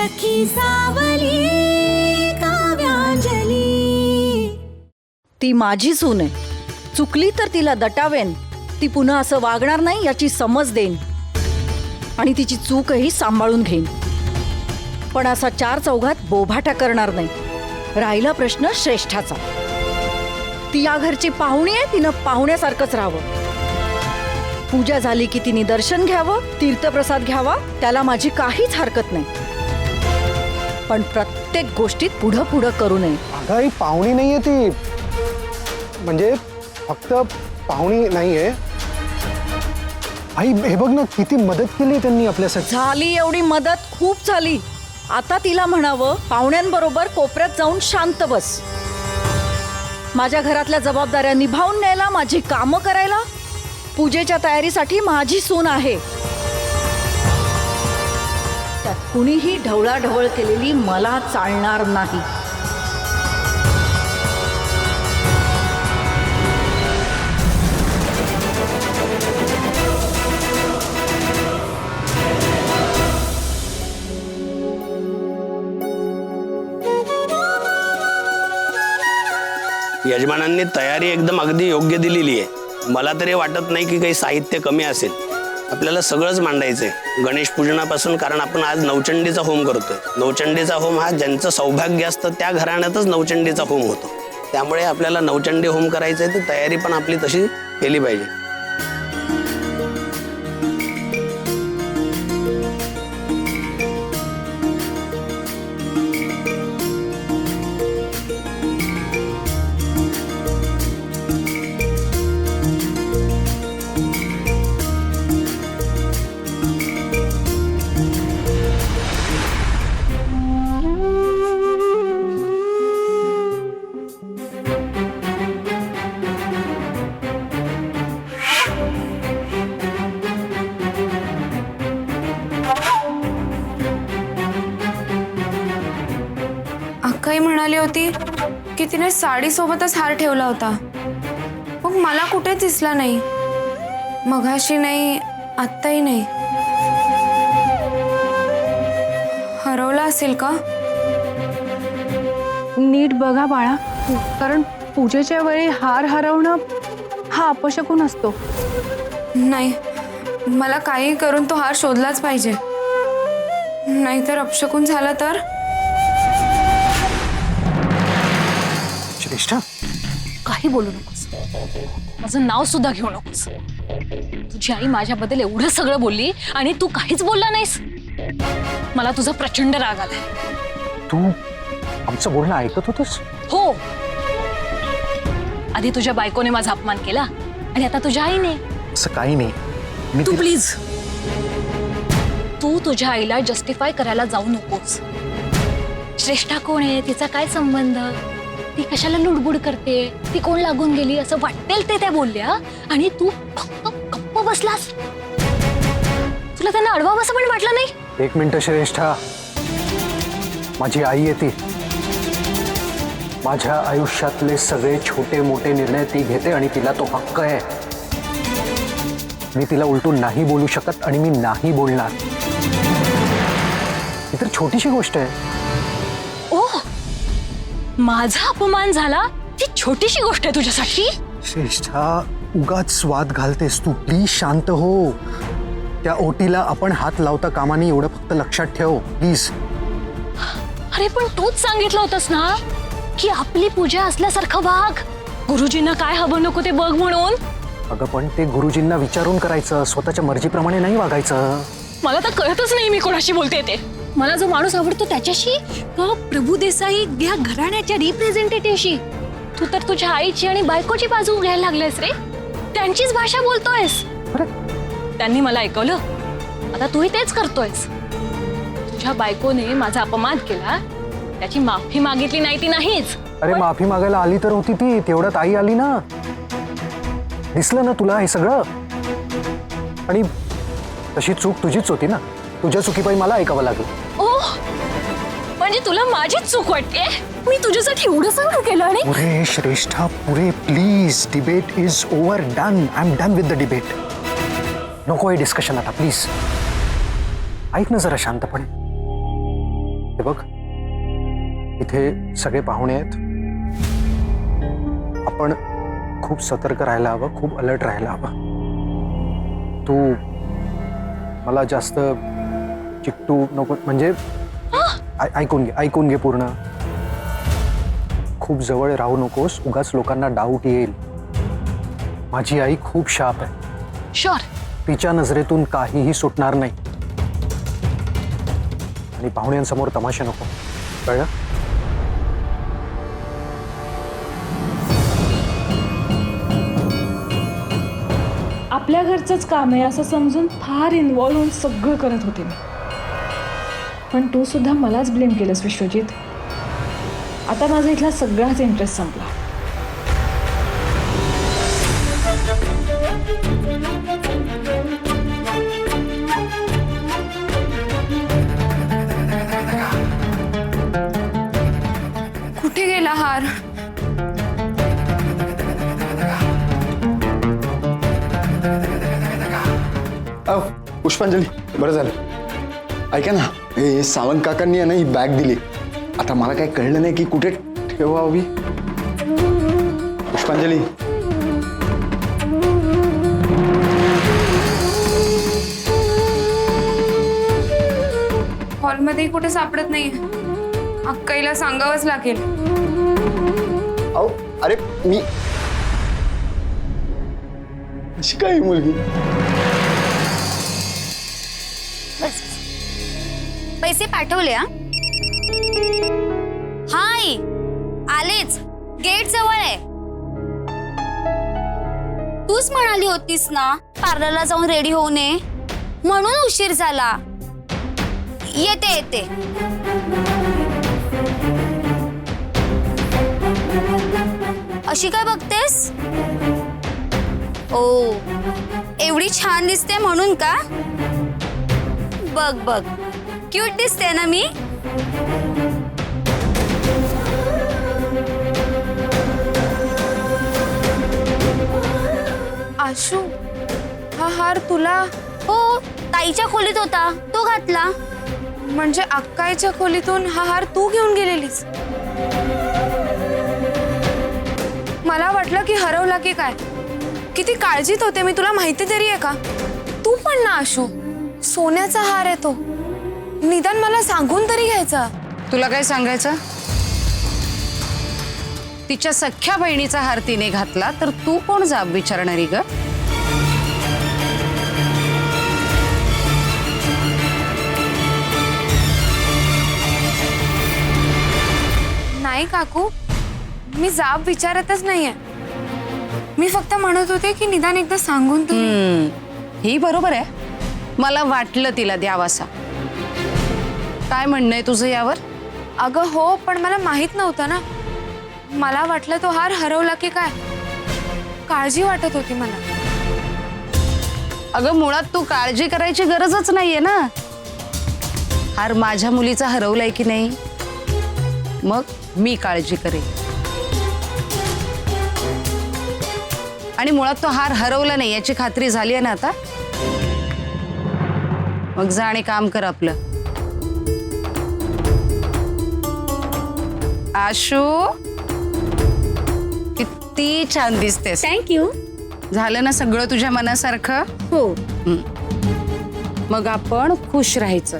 सखी सावली काव्यांजली। ती माझी सून आहे, चुकली तर तिला दटावेन, ती पुन्हा असं वागणार नाही याची समज देईन आणि तिची चूकही सांभाळून घेईन, पण असा चार चौघात बोभाटा करणार नाही। राहिला प्रश्न श्रेष्ठाचा, ती या घरची पाहुणी आहे, तिनं पाहुण्यासारखंच राहावं। पूजा झाली की तिने दर्शन घ्यावं, तीर्थप्रसाद घ्यावा, त्याला माझी काहीच हरकत नाही, पण प्रत्येक गोष्टीत पुढं पुढं करू नये। अगं ही पाहुणी नाहीये ती, म्हणजे फक्त पाहुणी नाहीये। आई हे बघ ना, किती मदत केली त्यांनी आपल्यासाठी। झाली एवढी मदत, खूप झाली। आता तिला म्हणावं पाहुण्यांबरोबर कोपऱ्यात जाऊन शांत बस, माझ्या घरातल्या जबाबदाऱ्या निभावून न्यायला, माझी कामं करायला, पूजेच्या तयारीसाठी माझी सून आहे। त्यात कुणीही ढवळाढवळ केलेली मला चालणार नाही। यजमानांनी तयारी एकदम अगदी योग्य दिलेली आहे। मला तरी वाटत नाही की काही साहित्य कमी असेल। आपल्याला सगळंच मांडायचंय गणेश पूजनापासून, कारण आपण आज नवचंडीचा होम करतोय। नवचंडीचा होम हा ज्यांचं सौभाग्य असतं त्या घराण्यातच नवचंडीचा होम होतो, त्यामुळे आपल्याला नवचंडी होम करायचंय, तर तयारी पण आपली तशी केली पाहिजे। अक्काई म्हणाली होती की तिने साडी सोबतच हार ठेवला होता, मग मला कुठे दिसला नाही, मगाशी नाही, आत्ताही नाही। हरवला असेल का? नीट बघा बाळा, कारण पूजेच्या वेळी हार हरवणं हा अपशकुन असतो। नाही, मला काही करून तो हार शोधलाच पाहिजे, नाहीतर अपशकुन झाला तर। श्रेष्ठा, काही बोलू नकोस, माझं नाव सुद्धा घेऊ नकोस। तुझी आई माझ्याबद्दल एवढं सगळं बोलली आणि तू काहीच बोलला नाहीस। मला तुझा प्रचंड राग आलाय। तू आमचं बोलणं ऐकत होतीस? हो, आधी तुझ्या बायकोने माझा अपमान केला आणि आता तुझ्या आईने। असं काही नाही, मी तू प्लीज, तू तुझ्या आईला जस्टिफाय करायला जाऊ नकोस। श्रेष्ठा कोण आहे, तिचा काय संबंध, ती कशाला लुडबुड करते, ती कोण लागून गेली असं वाटेल ते त्या बोलल्या आणि तू फक्त गप्प बसलास। तुला त्यांना अडवावं असं पण वाटलं नाही? एक मिनिट श्रेष्ठा, माझी आई आहे ती, माझ्या आयुष्यातले सगळे छोटे मोठे निर्णय ती घेते आणि तिला तो हक्क आहे। मी तिला उलटून नाही बोलू शकत आणि मी नाही बोलणार। ही तर छोटीशी गोष्ट आहे। ओह, माझा अपमान झाला, ती छोटीशी गोष्ट आहे तुझ्यासाठी? श्रेष्ठा, उगाच स्वाद घालतेस तू, प्लीज शांत हो। त्या ओटीला आपण हात लावता कामा नये, एवढं फक्त लक्षात ठेव प्लीज। अरे पण तूच सांगितलं होतंस ना की आपली पूजा असल्यासारखं वाग, गुरुजींना काय हवं नको ते बघ म्हणून। अगं पण ते गुरुजींना विचारून करायचं, स्वतःच्या मर्जीप्रमाणे नाही वागायचं। मला तर कळतच नाही मी कोणाशी बोलते ते। मला जो माणूस आवडतो त्याच्याशी का प्रभू देसाई या घराण्याच्या रिप्रेझेंटेटिव्हशी? तू तर तुझ्या आईची आणि बायकोची बाजू घ्यायला लागलेस रे, त्यांचीच भाषा बोलतोयस। त्यांनी मला ऐकवलं, आता तूही तेच करतोयस। तुझ्या बायकोने माझा अपमान केला, त्याची माफी मागितली नाही ती नाहीच। अरे माफी मागायला आली तर होती ती, तेवढ्यात आई आली ना। दिसलं ना तुला हे सगळं? आणि तशी चूक तुझीच होती ना, तुझ्या चुकीपायी मला ऐकावं लागलं। ओह, म्हणजे तुला माझीच चूक वाटते? मी तुझ्यासाठी एवढं सगळं केलं आणि पुरे श्रेष्ठा पुरे, please, debate is over, done, I am done with the debate. नको हे डिस्कशन आता प्लीज, ऐक ना जरा शांतपणे। हे बघ, इथे सगळे पाहुणे आहेत. आपण खूप सतर्क राहायला हवं, खूप अलर्ट राहायला हवं. तू मला जास्त चिकटू नको, म्हणजे ऐकून घे पूर्ण. खूप जवळ राहू नकोस, उगाच लोकांना डाऊट येईल. माझी आई खूप शार्प आहे. शुअर. तिच्या नजरेतून काहीही सुटणार नाही. आणि पाहुण्यांसमोर तमाशा नको, कळलं? आपल्या घरचंच काम आहे असं समजून फार इन्व्हॉल्व होऊन सगळं करत होते मी. पण तू सुद्धा मलाच ब्लेम केलंस विश्वजित. आता माझा इथला सगळाच इंटरेस्ट संपला. कुठे गेला हार? पुष्पांजली, बरं झालं. ऐका ना, हे सावंत काकांनी आहे ना ही बॅग दिली. आता मला काही कळलं नाही की कुठे ठेवावी. पुष्पांजली, हॉलमध्ये कुठे सापडत नाही. अक्काईला सांगावंच लागेल. अहो अरे मी अशी काय मुलगी. पैसे पाठवले? हाय, आलेच. गेट जवळ आहे. तूच म्हणाली होतीस ना पार्लरला जाऊन रेडी होऊ नये, म्हणून उशीर झाला. येते. अशी काय बघतेस? ओ, एवढी छान दिसते म्हणून का? बघ क्यूट दिसते ना मी. आशू, हा हार तुला? हो, ताईच्या खोलीत होता, तो घातला. म्हणजे अक्काईच्या खोलीतून हा हार तू घेऊन गेलेलीस? मला वाटलं की हरवला की काय. किती काळजीत होते मी, तुला माहिती तरी आहे का? तू पण ना आशू, सोन्याचा हार आहे तो. निदान मला सांगून तरी घ्यायचा. तुला काय सांगायचं? तिच्या सख्ख्या बहिणीचा हार तिने घातला तर तू कोण जाब विचारणारी ग? नाही काकू, मी जाब विचारतच नाहीये. मी फक्त म्हणत होते की निदान एकदा सांगून तरी. ही बरोबर आहे. मला वाटलं तिला द्यावासा. काय म्हणणं आहे तुझं यावर? अगं हो, पण मला माहित नव्हतं ना. मला वाटलं तो हार हरवला की काय. काळजी वाटत होती मला. अगं मुळात तू काळजी करायची गरजच नाहीये ना. हार माझ्या मुलीचा हरवलाय की नाही, मग मी काळजी करेन. आणि मुळात तो हार हरवला नाही याची खात्री झाली आहे ना आता. मग जा आणि काम कर आपलं. आशू, किती छान दिसतेस. थँक्यू. झालं ना सगळं तुझ्या मनासारखं? हो. मग आपण खुश राहायचं.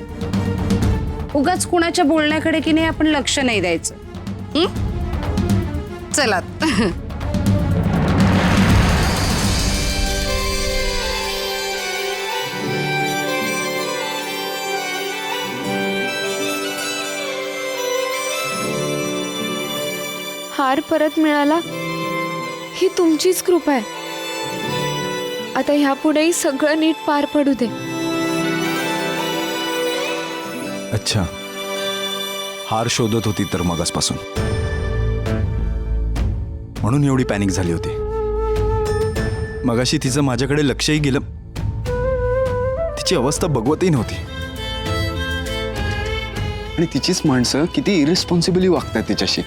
उगाच कुणाच्या बोलण्याकडे की नाही आपण लक्ष नाही द्यायचं. चला. हार परत मिळाला ही तुमचीच कृपा आहे. आता ह्यापुढेही सगळं नीट पार पडू दे. अच्छा, हार शोधत होती तर मगासपासून, म्हणून एवढी पॅनिक झाली होती. मगाशी तिचं माझ्याकडे लक्षही गेलं. तिची अवस्था बघवतही नव्हती. आणि तिचीच माणसं किती इरिस्पॉन्सिबली वागतात तिच्याशी.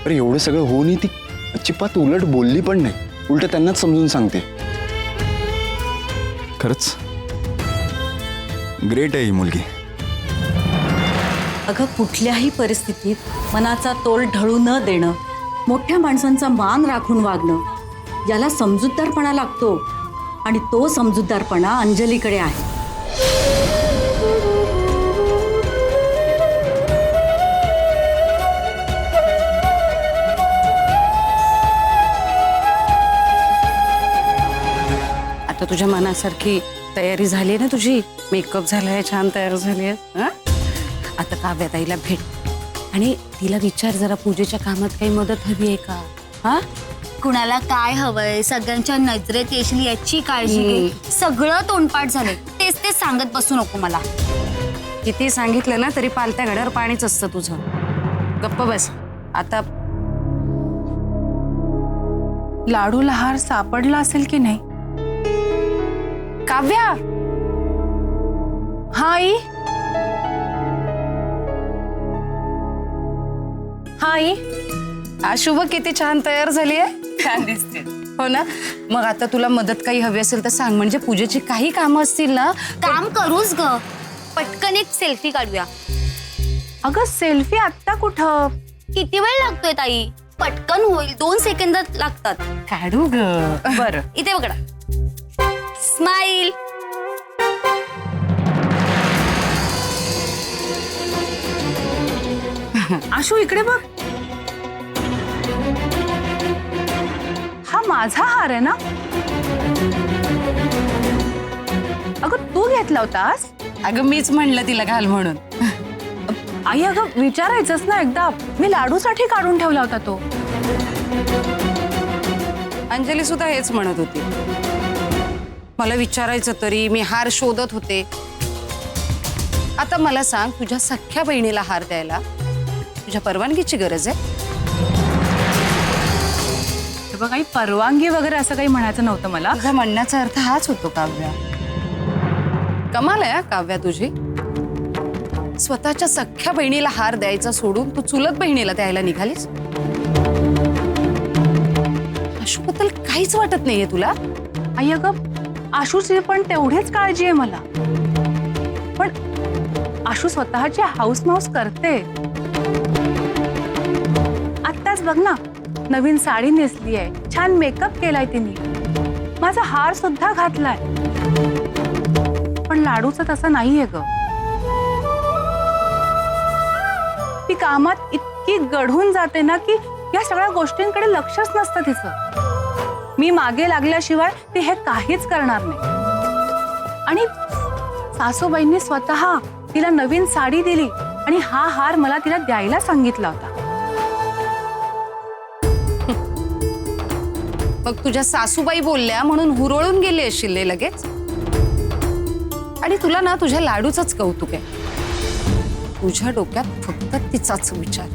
अरे एवढं सगळं होऊनही ती अजिबात उलट बोलली पण नाही. उलट त्यांनाच समजून सांगते. खरंच ग्रेट आहे ही मुलगी. अगं कुठल्याही परिस्थितीत मनाचा तोल ढळू न देणं, मोठ्या माणसांचा मान राखून वागणं याला समजूतदारपणा लागतो आणि तो समजूतदारपणा अंजलीकडे आहे. आता तुझ्या मनासारखी तयारी झाली ना तुझी, मेकअप झालाय, छान तयार झाली आहे. आता काव्याताईला भेट आणि तिला विचार जरा पूजेच्या कामात काही मदत हवी आहे का? हा, कुणाला काय हवंय, सगळ्यांच्या नजरेत येशील याची काळजी घे. सगळं तोंडपाठ झालंय, तेच तेच सांगत बसू नको मला. किती सांगितलं ना तरी पालत्या घड्यावर पाणीच असतं तुझं. गप्प बस आता. लाडूला हार सापडला असेल की नाही? काव्या, हा आई. हा आई. शुभ किती छान तयार झाली आहे, छान दिसते. हो ना, मग आता तुला मदत काही हवी असेल तर सांग, म्हणजे पूजेची काही कामं असतील ना. काम करूच ग, पटकन एक सेल्फी काढूया. अगं सेल्फी आत्ता कुठं? किती वेळ लागतोय ताई? पटकन होईल, 2 सेकंदात लागतात. काढू ग. बरं. इथे बघा, स्माइल. आशू इकडे बघ. हा माझा हार आहे ना? अगं तू घेतला होतास? अगं मीच म्हणलं तिला घाल म्हणून. आई अगं विचारायचंच ना एकदा, मी लाडूसाठी काढून ठेवला होता तो. अंजली सुद्धा हेच म्हणत होती, मला विचारायचं तरी, मी हार शोधत होते. आता मला सांग, तुझ्या सख्ख्या बहिणीला हार द्यायला तुझ्या परवानगीची गरज आहे? हे बघ आई, परवानगी वगैरे असं काही म्हणायचं नव्हतं मला. तुझा म्हणण्याचा अर्थ हाच होतो काव्या. कमाल आहे काव्या तुझी. स्वतःच्या सख्ख्या बहिणीला हार द्यायचा सोडून तू चुलत बहिणीला द्यायला निघालीस. आशूबद्दल काहीच वाटत नाहीये तुला? आई अगं आशूची पण तेवढीच काळजी आहे मला. पण आशू स्वतःची हाऊस माऊस करते. आत्ताच बघ ना, नवीन साडी नेसली आहे, छान मेकअप केलाय तिने, माझा हार सुद्धा घातलाय. पण लाडूचं तसं नाहीये ग. ती कामात इतकी गढून जाते ना की या सगळ्या गोष्टींकडे लक्षच नसतं तिचं. मी मागे लागल्याशिवाय ती हे काहीच करणार नाही. आणि सासूबाईंनी स्वतः तिला नवीन साडी दिली आणि हा हार मला तिला द्यायला सांगितला होता. मग तुझ्या सासूबाई बोलल्या म्हणून हुरळून गेली असशील लगेच. आणि तुला ना तुझ्या लाडूचंच कौतुक आहे. तुझ्या डोक्यात फक्त तिचाच विचार.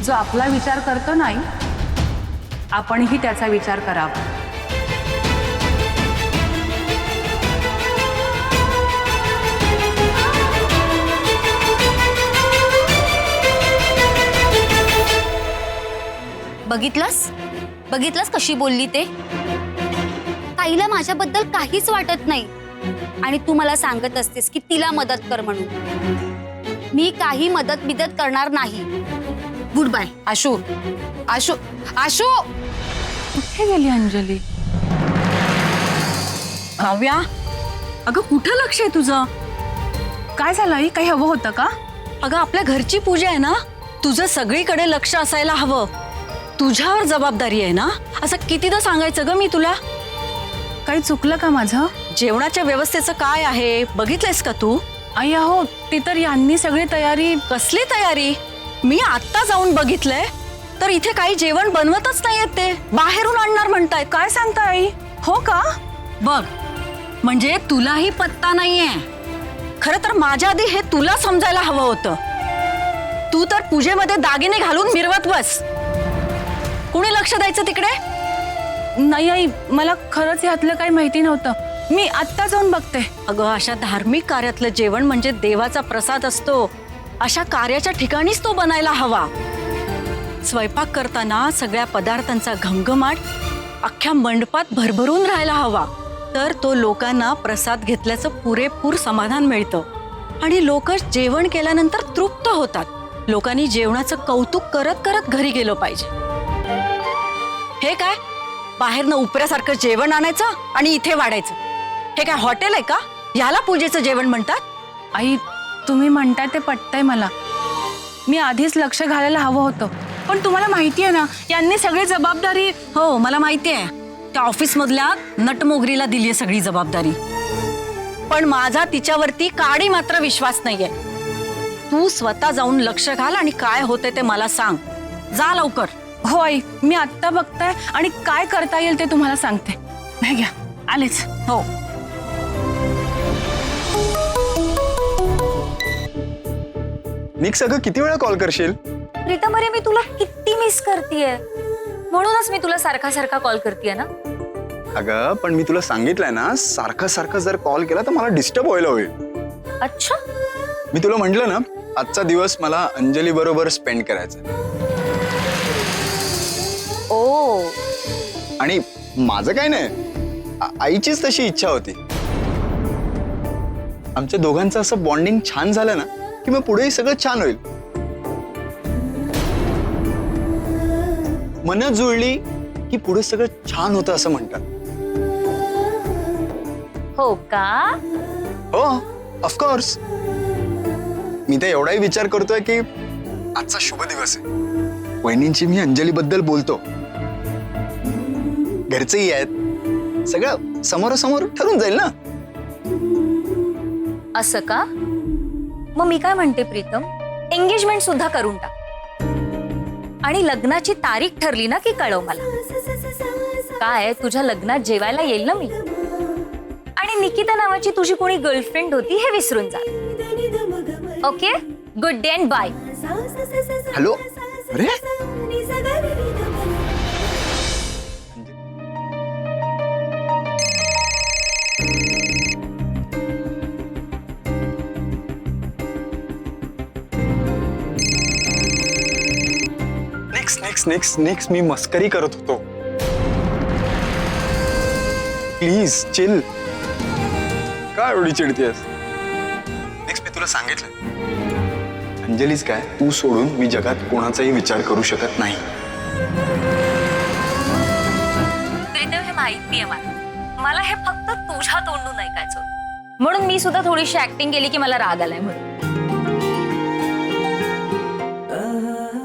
जो आपला विचार करतो नाही, आपणही त्याचा विचार करावा. बघितलंस कशी बोलली ते? ताईला माझ्याबद्दल काहीच वाटत नाही आणि तू मला सांगत असतेस की तिला मदत कर म्हणून. मी काही मदत बिदत करणार नाही. Goodbye. आशू, आशू, आशू, कुठे गेली अंजली? काव्या, अगं कुठं लक्ष आहे तुझं? काय झालं आई? काही हवं होतं का? अगं आपल्या घरची पूजा आहे ना, तुझं सगळीकडे लक्ष असायला हवं. तुझ्यावर जबाबदारी आहे ना. असं कितीदा सांगायचं ग मी तुला? काही चुकलं का माझं? जेवणाच्या व्यवस्थेचं काय आहे बघितलंयस का तू? आई अहो, ती तर यांनी सगळी तयारी. कसली तयारी? मी आत्ता जाऊन बघितलंय तर इथे काही जेवण बनवतच नाहीयेत, ते बाहेरून आणणार म्हणतायत. काय सांगता आई? हो का? बघ, म्हणजे तुलाही पत्ता नाहीये. खरं तर माझ्या आधी हे तुला समजायला हवं होतं. तू तर पूजेमध्ये दागिने घालून मिरवत बस. कुणी लक्ष द्यायचं तिकडे? नाही आई, मला खरंच यातलं काही माहिती नव्हतं. मी आत्ता जाऊन बघते. अगं अशा धार्मिक कार्यातलं जेवण म्हणजे देवाचा प्रसाद असतो. अशा कार्याच्या ठिकाणीच तो बनायला हवा. स्वयंपाक करताना सगळ्या पदार्थांचा घमघमाट अख्ख्या मंडपात भरभरून राहायला हवा. तर तो लोकांना प्रसाद घेतल्याचं पुरेपूर समाधान मिळतं. आणि लोक जेवण केल्यानंतर तृप्त होतात. लोकांनी जेवणाचं कौतुक करत करत घरी गेलो पाहिजे. हे काय बाहेरनं उपऱ्यासारखं जेवण आणायचं आणि इथे वाढायचं? हे काय हॉटेल आहे का? याला पूजेचं जेवण म्हणतात? आई, तुम्ही म्हणताय ते पटतंय मला. मी आधीच लक्ष घालायला हवं होतं, पण तुम्हाला माहिती आहे ना, यांनी सगळी जबाबदारी. हो मला माहिती आहे, त्या ऑफिस मधल्या नटमोगरीला दिली आहे सगळी जबाबदारी. पण माझा तिच्यावरती काडी मात्र विश्वास नाहीये. तू स्वतः जाऊन लक्ष घाल आणि काय होते ते मला सांग. जा लवकर. हो आई, मी आत्ता बघताय आणि काय करता येईल ते तुम्हाला सांगते. नाही घ्या, आलेच. हो. निक्स अगं किती वेळा कॉल करशील? प्रीतम अरे मी तुला किती मिस करतेय, म्हणूनच मी तुला सारखा सारखा कॉल करतेय ना. अगं पण मी तुला सांगितलंय ना, सारखं सारखं जर कॉल केला तर मला डिस्टर्ब व्हायला होईल. अच्छा, मी तुला म्हंटल ना, आजचा दिवस मला अंजली बरोबर स्पेंड करायचा. ओ आणि माझं काय नाही, आईचीच तशी इच्छा होती. आमच्या दोघांचं असं बॉन्डिंग छान झालं ना की मग पुढेही सगळं छान होईल. मन जुळली की पुढे सगळं छान होतं असं म्हणतात. हो का? हो ऑफकोर्स. मी तर एवढाही विचार करतोय की आजचा शुभ दिवस आहे. वहिनींची मी अंजली बद्दल बोलतो, घरचेही आहेत, सगळं समोरासमोर ठरून जाईल ना. असं का? मग मी काय म्हणते प्रीतम, एंगेजमेंट सुद्धा करून टाक. आणि लग्नाची तारीख ठरली ना की कळव मला. काय तुझ्या लग्नात जेवायला येईल ना मी. आणि निकिता नावाची तुझी कोणी गर्लफ्रेंड होती हे विसरून जा. Okay, good day and bye. Hello. अरे नेक्स्ट मी मस्करी करत होतो. Please chill. काय एवढी चिडतेस? नेक्स्ट मी तुला सांगितलं, अंजलीच काय तू सोडून मी जगात कोणाचाही विचार करू शकत नाही. प्रीतम हे माहितीये मला हे फक्त तुझ्या तोंडून ऐकायचं होतं. म्हणून मी सुद्धा थोडीशी ऍक्टिंग केली की मला राग आलाय म्हणून.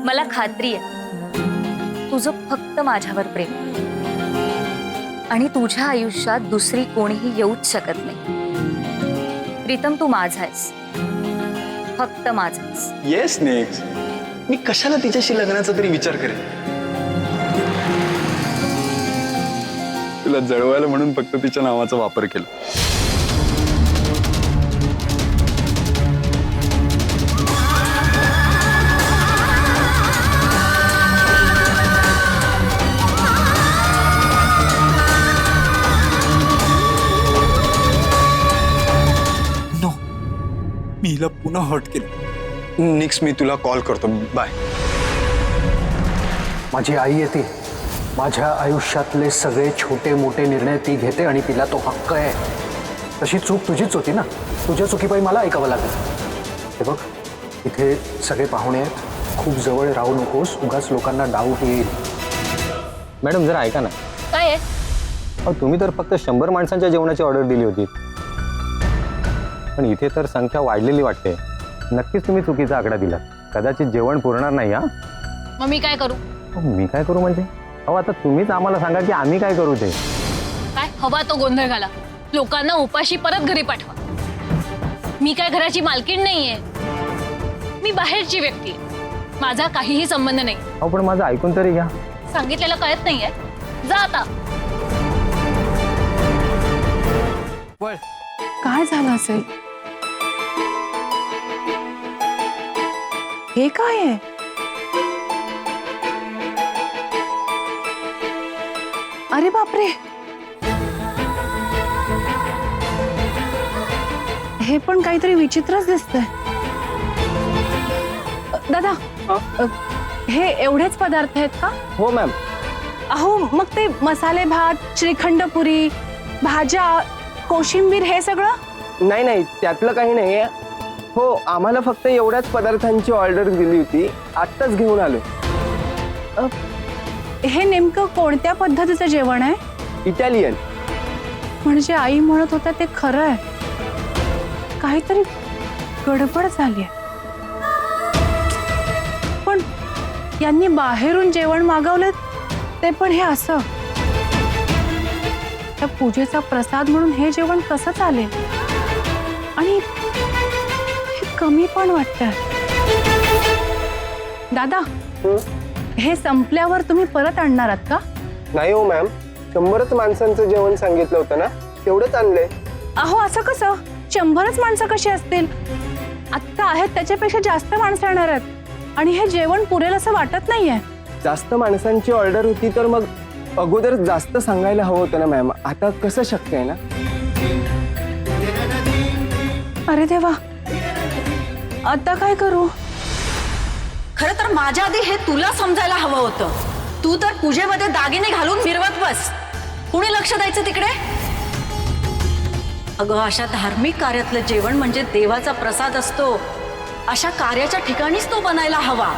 मला खात्री आहे तुझं फक्त माझ्यावर प्रेम, आणि तुझ्या आयुष्यात दुसरी कोणीही येऊच शकत नाही. प्रीतम तू माझा आहेस, फक्त माझा आहेस. Yes next. मी कशाला तिच्याशी लग्नाचा तरी विचार करेन? तुला जळवायला म्हणून फक्त तिच्या नावाचा वापर केला. मी हिला पुन्हा हर्ट केलं. नेक्स्ट मी तुला कॉल करतो. बाय. माझी आई येते, माझ्या आयुष्यातले सगळे छोटे मोठे निर्णय ती घेते आणि तिला तो हक्क आहे. तशी चूक तुझीच होती ना, तुझ्या चुकीपायी मला ऐकावं लागलं. हे बघ, इथे सगळे पाहुणे आहेत, खूप जवळ राहू नकोस, उगाच लोकांना डाऊट येईल. मॅडम जरा ऐका ना. काय आहे? अहो तुम्ही तर फक्त 100 माणसांच्या जेवणाची ऑर्डर दिली होती, पण इथे तर संख्या वाढलेली वाटते. नक्कीच तुम्ही चुकीचा आकडा दिला. कदाचित जेवण पुरणार नाही. हा मग मी काय करू? मी काय करू म्हणजे? अहो आता तुम्हीच आम्हाला सांगा की आम्ही काय करू ते. काय हवा तो गोंधळ घाला, लोकांना उपाशी परत घरी पाठवा. मी काय घराची मालकीण नाहीये, मी बाहेरची व्यक्ती आहे. माझा काहीही संबंध नाही. अहो पण माझं ऐकून तरी घ्या. सांगितलेलं कळत नाहीये, जा आता. काय झालं असेल? हे काय आहे? अरे बापरे, हे पण काहीतरी विचित्रच दिसतंय. दादा, हे एवढेच पदार्थ आहेत का? हो मॅम. अहो मग ते मसाले भात, श्रीखंड पुरी, भाज्या, कोशिंबीर हे सगळं? नाही त्यातलं काही नाही. हो, आम्हाला फक्त एवढ्याच पदार्थांची ऑर्डर दिली होती, आत्ताच घेऊन आलो. हे नेमकं कोणत्या पद्धतीचं जेवण आहे? इटालियन. म्हणजे आई म्हणत होता ते खरं आहे, काहीतरी गडबड झाली आहे. पण यांनी बाहेरून जेवण मागवलं, ते पण हे असं. त्या पूजेचा प्रसाद म्हणून हे जेवण कसं चालेल? आणि हे कमी पण वाटतंय. दादा, हे संपल्यावर तुम्ही परत आणणार आहात का? नाही हो मॅम, 100च माणसांचं जेवण सांगितलं होतं ना, तेवढंच आणलंय. अहो, असं कसं? 100च माणसं कशी असतील? आत्ता आहेत त्याच्यापेक्षा जास्त माणसं येणार आहेत आणि हे जेवण पुरेल असं वाटत नाहीये. जास्त माणसांची ऑर्डर होती तर मग अगोदर जास्त सांगायला हवं होतं ना मॅम. आता कसं शक्य आहे ना? अरे देवा, आता काय करू? खरं तर माझ्या आधी हे तुला समजायला हवं होतं. तू तर पूजेमध्ये दागिने घालून मिरवत बस. कुणी लक्ष द्यायचं तिकडे? अगं, अशा धार्मिक कार्यातलं जेवण म्हणजे देवाचा प्रसाद असतो. अशा कार्याच्या ठिकाणीच तो बनायला हवा.